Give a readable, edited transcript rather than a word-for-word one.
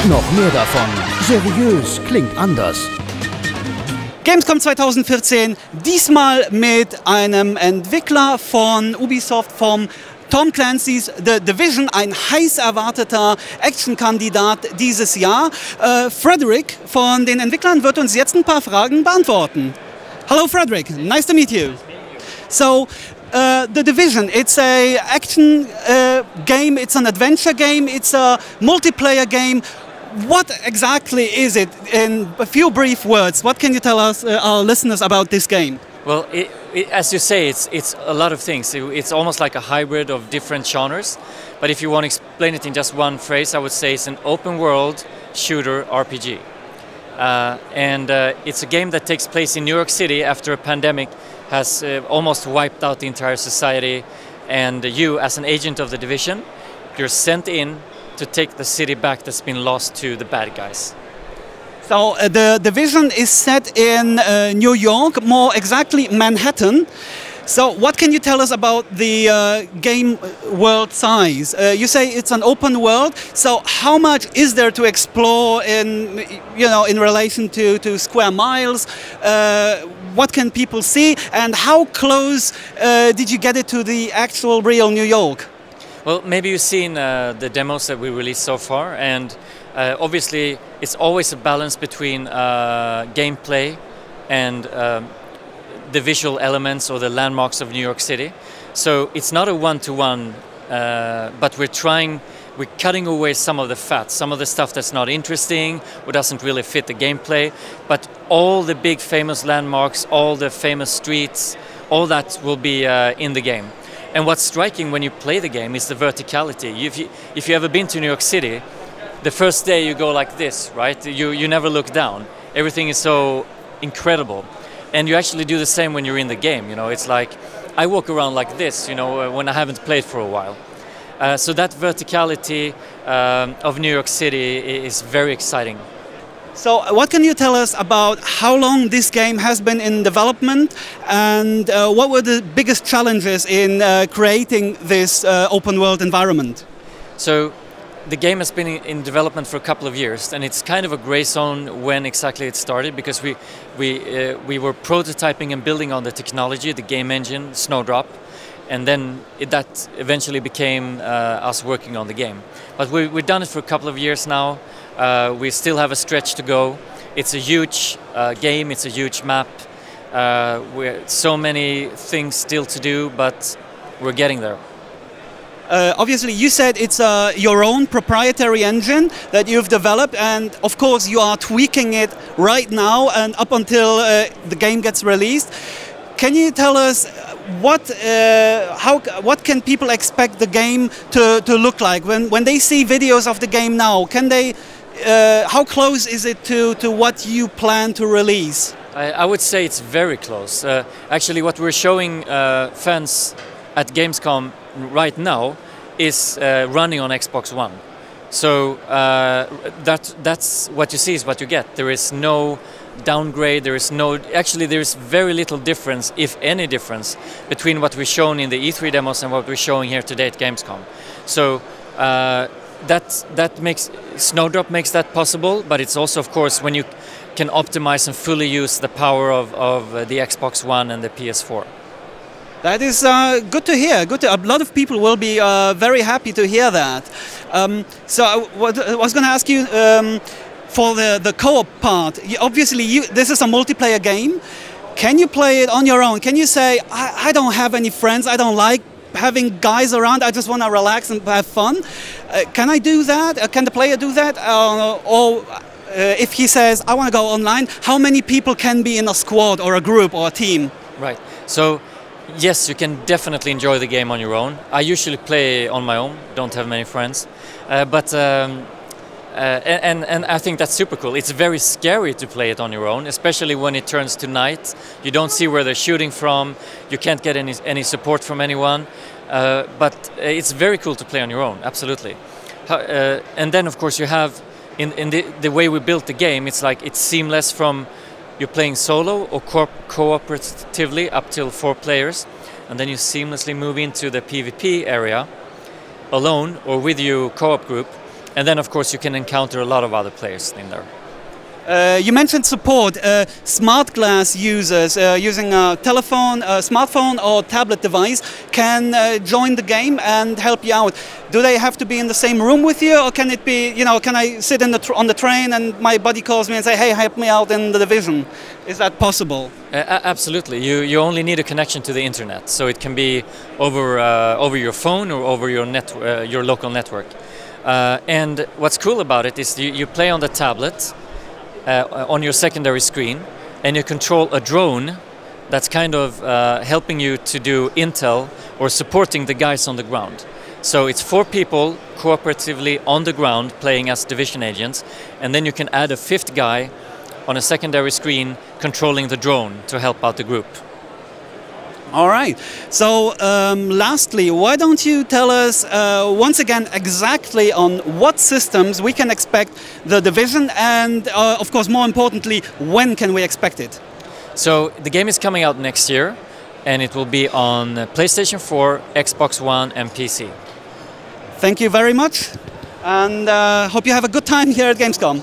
Noch mehr davon. Seriös klingt anders. GamesCom 2014, diesmal mit einem Entwickler von Ubisoft, vom Tom Clancy's The Division, ein heiß erwarteter Action-Kandidat dieses Jahr. Fredrik von den Entwicklern wird uns jetzt ein paar Fragen beantworten. Hello Fredrik, nice to meet you. So, The Division, it's a action game, it's an adventure game, it's a multiplayer game. What exactly is it, in a few brief words? What can you tell us, our listeners, about this game? Well, as you say, it's a lot of things. It's almost like a hybrid of different genres. But if you want to explain it in just one phrase, I would say it's an open world shooter RPG. It's a game that takes place in New York City after a pandemic has almost wiped out the entire society. And you, as an agent of the Division, you're sent in to take the city back that's been lost to the bad guys. So the Division is set in New York, more exactly Manhattan. So what can you tell us about the game world size? You say it's an open world. So how much is there to explore in, in relation to square miles? What can people see? And how close did you get it to the actual real New York? Well, maybe you've seen the demos that we released so far, and obviously it's always a balance between gameplay and the visual elements or the landmarks of New York City. So it's not a one-to-one, but we're cutting away some of the fat, some of the stuff that's not interesting or doesn't really fit the gameplay, but all the big famous landmarks, all the famous streets, all that will be in the game. And what's striking when you play the game is the verticality. If you ever been to New York City, the first day you go like this, right? You never look down. Everything is so incredible. And you actually do the same when you're in the game. It's like, I walk around like this, when I haven't played for a while. So that verticality of New York City is very exciting. So what can you tell us about how long this game has been in development, and what were the biggest challenges in creating this open world environment? So the game has been in development for a couple of years, and it's kind of a gray zone when exactly it started, because we were prototyping and building on the technology, the game engine, Snowdrop, and then that eventually became us working on the game. But we've done it for a couple of years now. We still have a stretch to go. It's a huge game, it's a huge map. So many things still to do, but we're getting there. Obviously, you said it's your own proprietary engine that you've developed, and of course you are tweaking it right now and up until the game gets released. Can you tell us what can people expect the game to look like when they see videos of the game now? Can they? How close is it to what you plan to release? I would say it's very close. Actually, what we're showing fans at GamesCom right now is running on Xbox One. So that's what you see is what you get. There is no downgrade, actually there's very little difference, if any difference, between what we've shown in the E3 demos and what we're showing here today at Gamescom. So Snowdrop makes that possible, but it's also, of course, when you can optimize and fully use the power of the Xbox One and the PS4. That is good to hear. A lot of people will be very happy to hear that. So I was going to ask you, for the co-op part, obviously this is a multiplayer game. Can you play it on your own? Can you say, I don't have any friends, I don't like having guys around, I just want to relax and have fun? Can I do that? Can the player do that? Or if he says, I want to go online, how many people can be in a squad or a group or a team? Right. So yes, you can definitely enjoy the game on your own. I usually play on my own, don't have many friends. And I think that's super cool. It's very scary to play it on your own, especially when it turns to night. You don't see where they're shooting from. You can't get any support from anyone. But it's very cool to play on your own, absolutely. And then, of course, you have, in the way we built the game, it's like it's seamless from you're playing solo or cooperatively up till 4 players. And then you seamlessly move into the PvP area alone or with your co-op group. And then, of course, you can encounter a lot of other players in there. You mentioned support. Smart glass users using a telephone, a smartphone or tablet device can join the game and help you out. Do they have to be in the same room with you, or can it be, you know, can I sit in on the train and my buddy calls me and say, hey, help me out in the Division? Is that possible? Absolutely. You only need a connection to the internet, so it can be over your phone or over your local network. And what's cool about it is you play on the tablet. On your secondary screen, and you control a drone that's kind of helping you to do intel or supporting the guys on the ground. So it's 4 people cooperatively on the ground playing as Division agents, and then you can add a 5th guy on a secondary screen controlling the drone to help out the group. All right. So lastly, why don't you tell us once again exactly on what systems we can expect the Division, and of course more importantly, when can we expect it? So the game is coming out next year, and it will be on PlayStation 4, Xbox One and PC. Thank you very much, and hope you have a good time here at Gamescom.